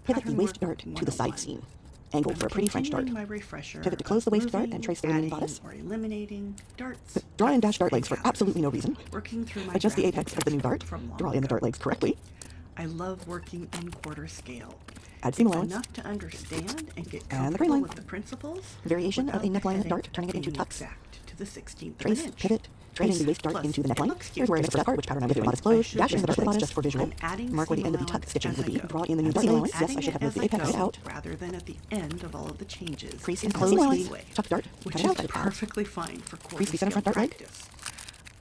Pivot the waist dart to the side seam. Angle for a pretty French dart. Pivot to close the waist dart and trace the remaining bodice. Draw in dash dart legs for absolutely no reason. Adjust the apex of the new dart. Draw in the dart legs correctly. I love working in quarter scale. Add seam allowance. Enough to understand and get And the grain line. with the principles. Variation of a neckline dart, turning it into tucks. To the 16th Trace, of an inch. pivot, tracing the waist dart into the neckline. Here's where I mix for that part, which pattern I'm with the bodice closed. Dash in the dart legs just for visual. Mark where the end of the tuck stitching would be. Draw in the new dart allowance. Yes, I should have moved the apex out. Rather than at the end of all of the changes. Crease and close the tuck dart. Which is perfectly fine for quarter Crease the center front dart leg.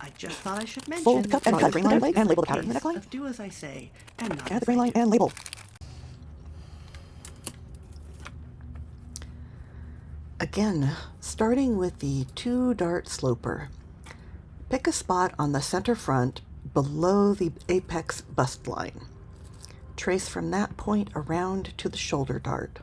I just thought I should mention Fold, cut, and cut the grain line leg and label the pattern in the neckline. Do as I say and not Add the grain line and label. Again, starting with the 2-dart sloper, pick a spot on the center front below the apex bust line. Trace from that point around to the shoulder dart.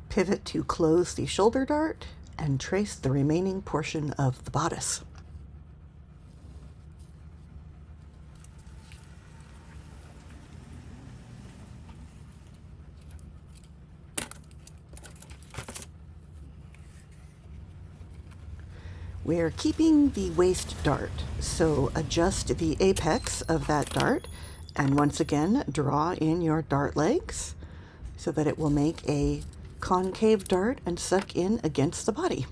Pivot to close the shoulder dart and trace the remaining portion of the bodice. We're keeping the waist dart, so adjust the apex of that dart and once again draw in your dart legs so that it will make a concave dart and suck in against the body.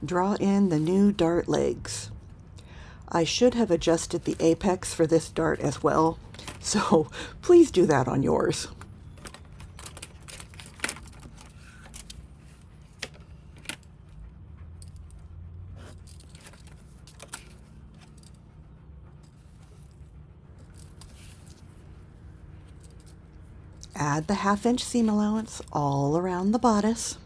Draw in the new dart legs. I should have adjusted the apex for this dart as well, so please do that on yours. Add the 1/2-inch seam allowance all around the bodice.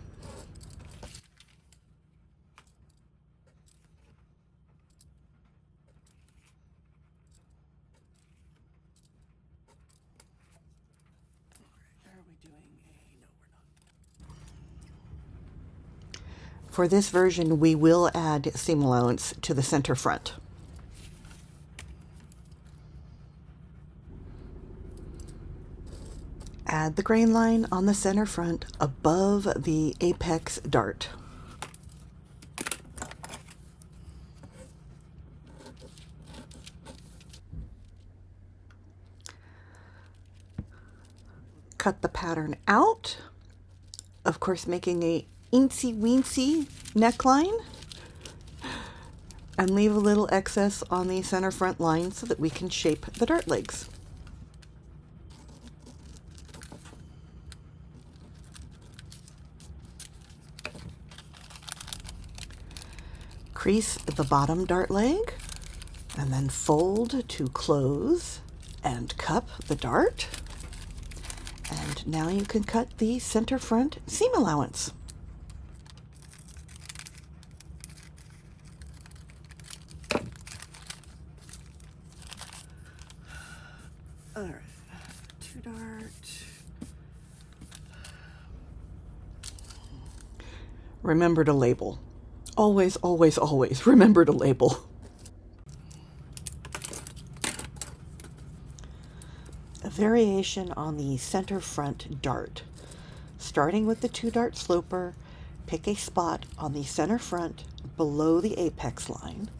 For this version, we will add seam allowance to the center front. Add the grain line on the center front above the apex dart. Cut the pattern out, of course making a eensy-weensy neckline, and leave a little excess on the center front line so that we can shape the dart legs. Crease the bottom dart leg and then fold to close and cup the dart. And now you can cut the center front seam allowance. All right, 2-dart. Remember to label. Always, always, always remember to label. A variation on the center front dart. Starting with the 2-dart sloper, pick a spot on the center front below the apex line.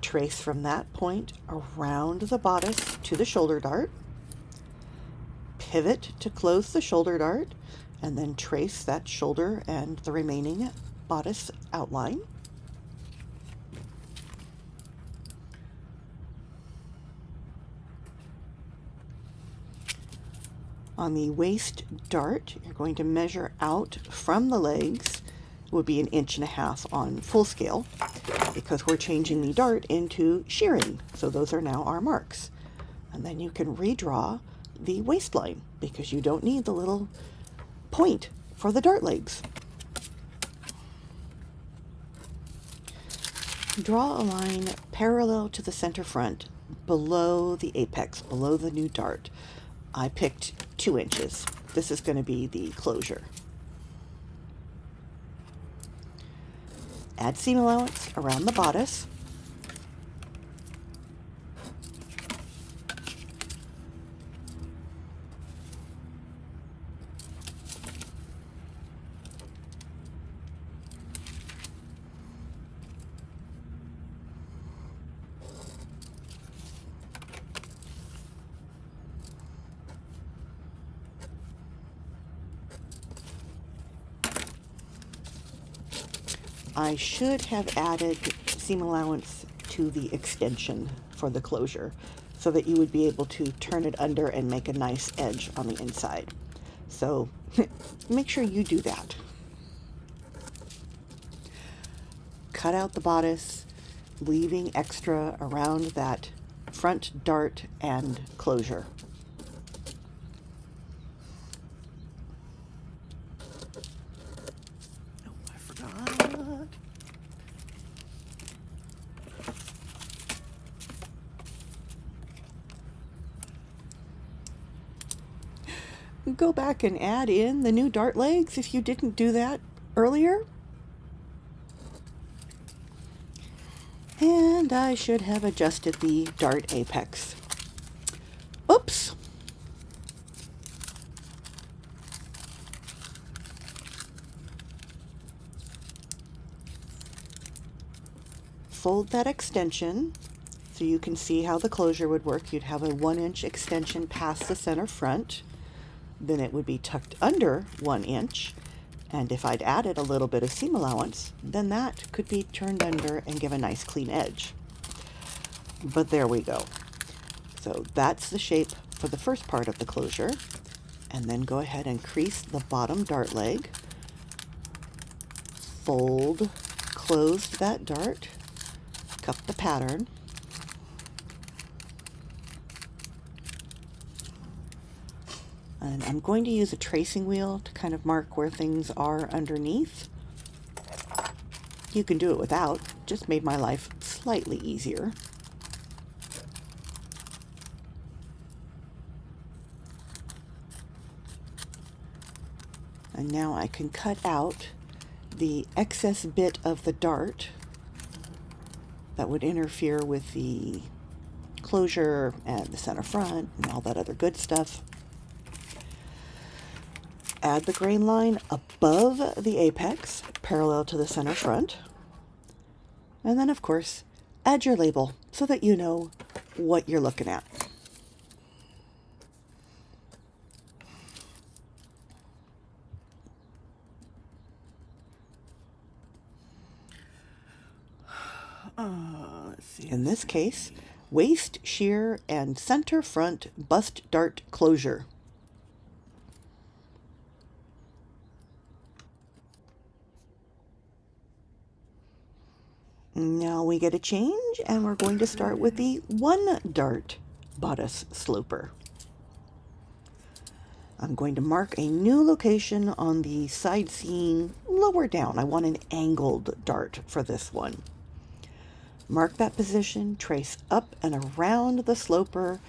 Trace from that point around the bodice to the shoulder dart. Pivot to close the shoulder dart, and then trace that shoulder and the remaining bodice outline. On the waist dart, you're going to measure out from the legs. It would be 1.5 inches on full scale, because we're changing the dart into shearing. So those are now our marks. And then you can redraw the waistline, because you don't need the little point for the dart legs. Draw a line parallel to the center front, below the apex, below the new dart. I picked 2 inches. This is going to be the closure. Add seam allowance around the bodice. I should have added seam allowance to the extension for the closure so that you would be able to turn it under and make a nice edge on the inside. So make sure you do that. Cut out the bodice, leaving extra around that front dart and closure. Oh, I forgot. Go back and add in the new dart legs if you didn't do that earlier. And I should have adjusted the dart apex. Oops. Fold that extension so you can see how the closure would work. You'd have a 1-inch extension past the center front. Then it would be tucked under 1 inch. And if I'd added a little bit of seam allowance, then that could be turned under and give a nice clean edge. But there we go. So that's the shape for the first part of the closure. And then go ahead and crease the bottom dart leg. Fold closed that dart. Cut the pattern. And I'm going to use a tracing wheel to kind of mark where things are underneath. You can do it without, just made my life slightly easier. And now I can cut out the excess bit of the dart that would interfere with the closure and the center front and all that other good stuff. Add the grain line above the apex, parallel to the center front. And then, of course, add your label so that you know what you're looking at. Let's see. In this case, waist shear and center front bust dart closure. Now we get a change, and we're going to start with the 1 dart bodice sloper. I'm going to mark a new location on the side seam lower down. I want an angled dart for this one. Mark that position, trace up and around the sloper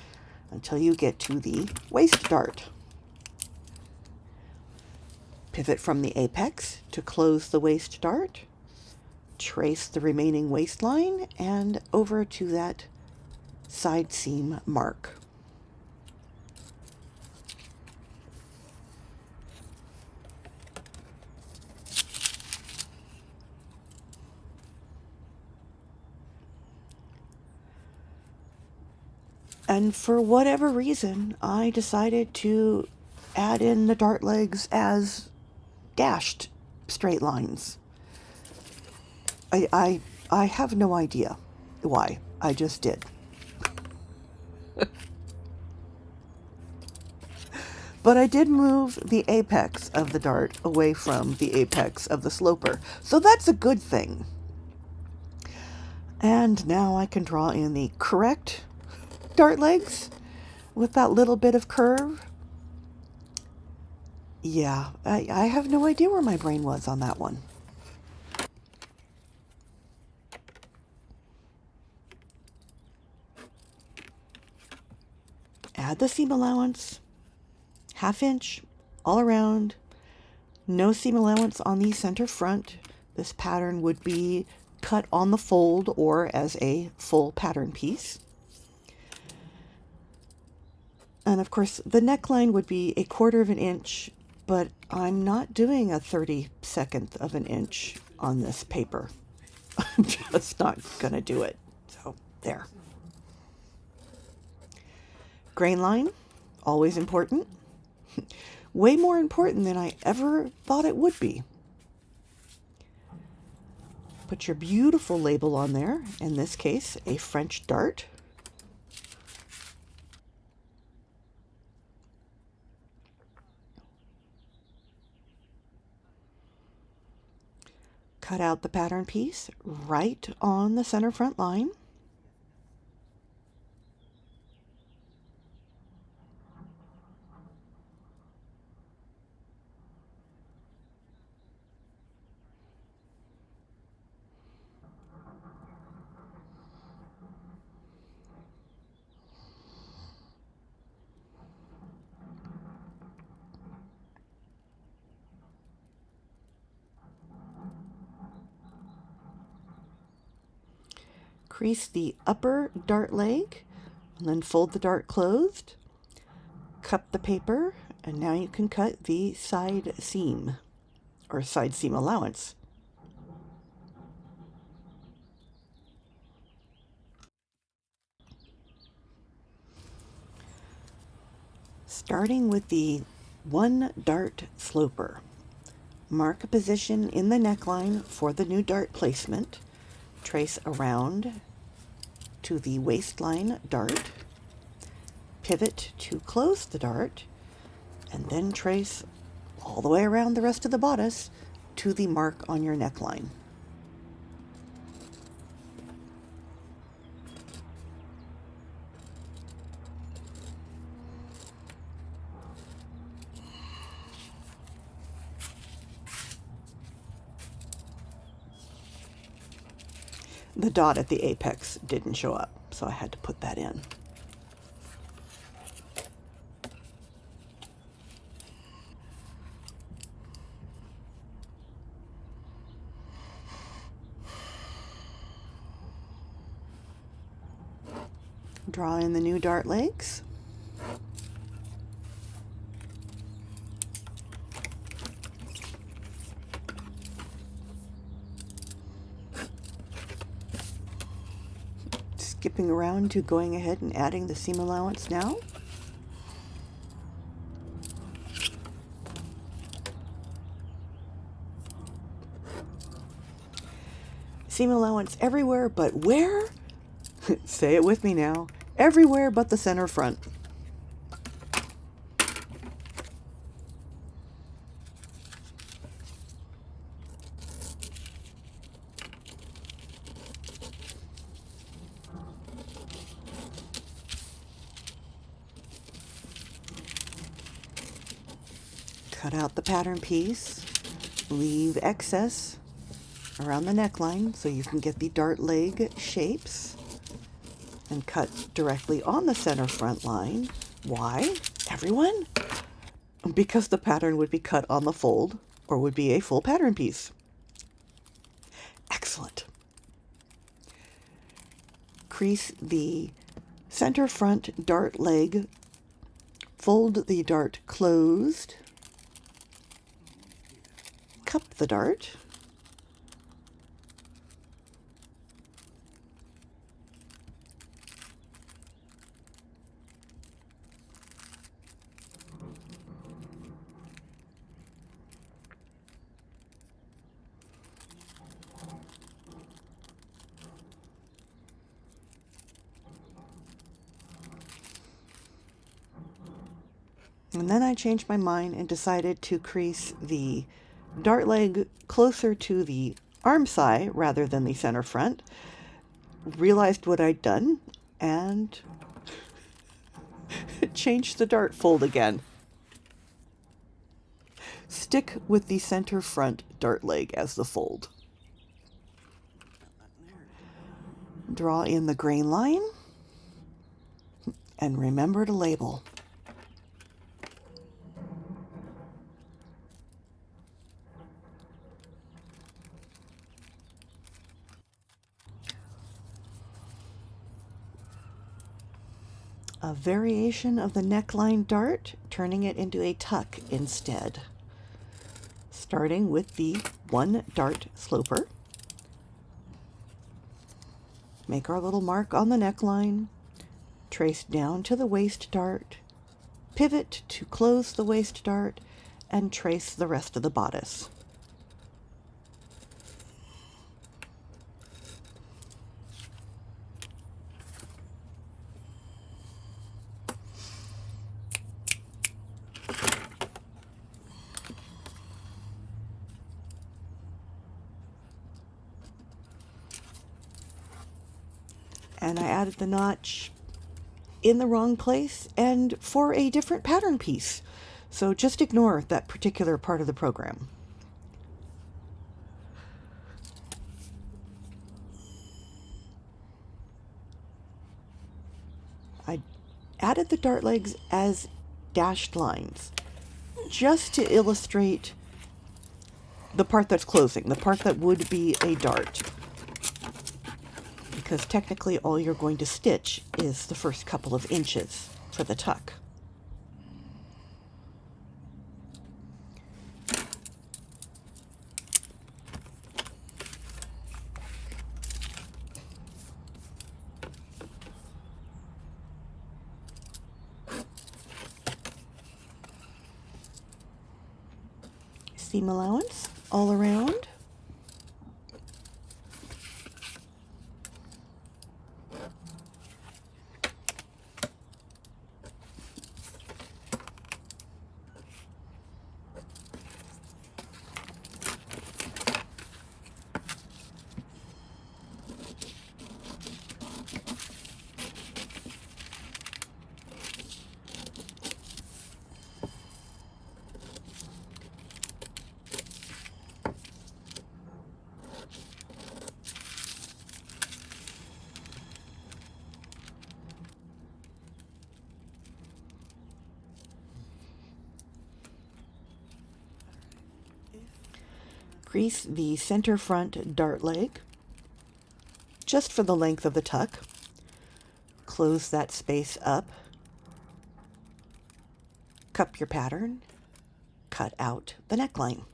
until you get to the waist dart. Pivot from the apex to close the waist dart. Trace the remaining waistline and over to that side seam mark. And for whatever reason, I decided to add in the dart legs as dashed straight lines. I have no idea why. I just did. But I did move the apex of the dart away from the apex of the sloper. So that's a good thing. And now I can draw in the correct dart legs with that little bit of curve. Yeah, I have no idea where my brain was on that one. add the seam allowance, 1/2 inch all around. No seam allowance on the center front. This pattern would be cut on the fold or as a full pattern piece. And of course the neckline would be 1/4 of an inch, but I'm not doing a 32nd of an inch on this paper. I'm just not gonna do it. So there. Grain line, always important. Way more important than I ever thought it would be. Put your beautiful label on there, in this case, a French dart. Cut out the pattern piece right on the center front line. Crease the upper dart leg, and then fold the dart closed. Cup the paper, and now you can cut the side seam, or side seam allowance. Starting with the 1 dart sloper. Mark a position in the neckline for the new dart placement. Trace around to the waistline dart, pivot to close the dart, and then trace all the way around the rest of the bodice to the mark on your neckline. The dot at the apex didn't show up, so I had to put that in. Draw in the new dart legs. Skipping around to going ahead and adding the seam allowance now. Seam allowance everywhere, but where? Say it with me now. Everywhere but the center front. Cut out the pattern piece, leave excess around the neckline so you can get the dart leg shapes, and cut directly on the center front line. Why, everyone? Because the pattern would be cut on the fold or would be a full pattern piece. Excellent. Crease the center front dart leg, fold the dart closed, cup the dart, and then I changed my mind and decided to crease the dart leg closer to the arm side rather than the center front. Realized what I'd done and changed the dart fold again. Stick with the center front dart leg as the fold. Draw in the grain line. And remember to label. A variation of the neckline dart, turning it into a tuck instead. Starting with the one dart sloper. Make our little mark on the neckline, trace down to the waist dart, pivot to close the waist dart, and trace the rest of the bodice. And I added the notch in the wrong place and for a different pattern piece. So just ignore that particular part of the program. I added the dart legs as dashed lines just to illustrate the part that's closing, the part that would be a dart. Because technically all you're going to stitch is the first couple of inches for the tuck. Seam allowance all around. Crease the center front dart leg just for the length of the tuck. Close that space up. Cup your pattern. Cut out the neckline.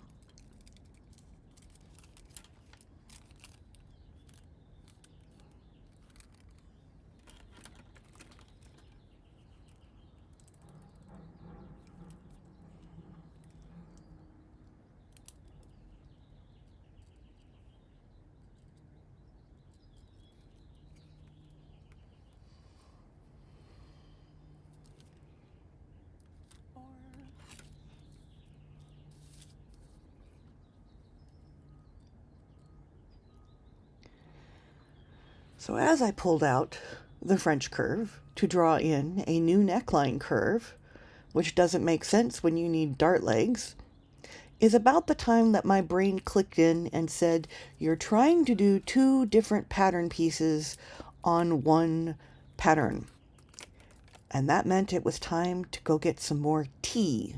So as I pulled out the French curve to draw in a new neckline curve, which doesn't make sense when you need dart legs, is about the time that my brain clicked in and said, you're trying to do two different pattern pieces on one pattern. And that meant it was time to go get some more tea.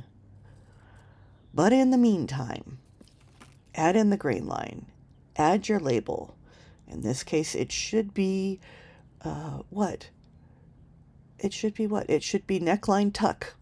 But in the meantime, add in the grain line, add your label. In this case, it should be, what? It should be what? It should be Neckline Tuck.